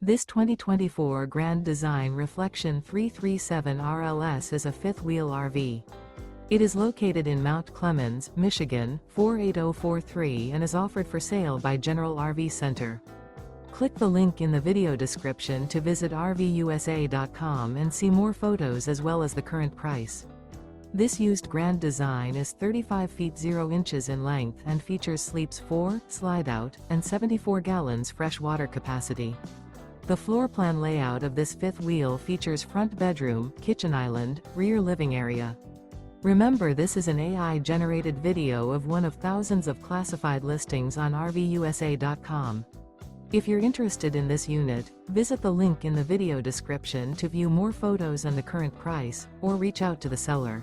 This 2024 Grand Design Reflection 337 RLS is a fifth-wheel RV. It is located in Mount Clemens, Michigan, 48043 and is offered for sale by General RV Center. Click the link in the video description to visit RVUSA.com and see more photos as well as the current price. This used Grand Design is 35 feet 0 inches in length and features sleeps 4, slide-out, and 74 gallons fresh water capacity. The floor plan layout of this fifth wheel features front bedroom, kitchen island, rear living area. Remember, this is an AI-generated video of one of thousands of classified listings on RVUSA.com. If you're interested in this unit, visit the link in the video description to view more photos and the current price, or reach out to the seller.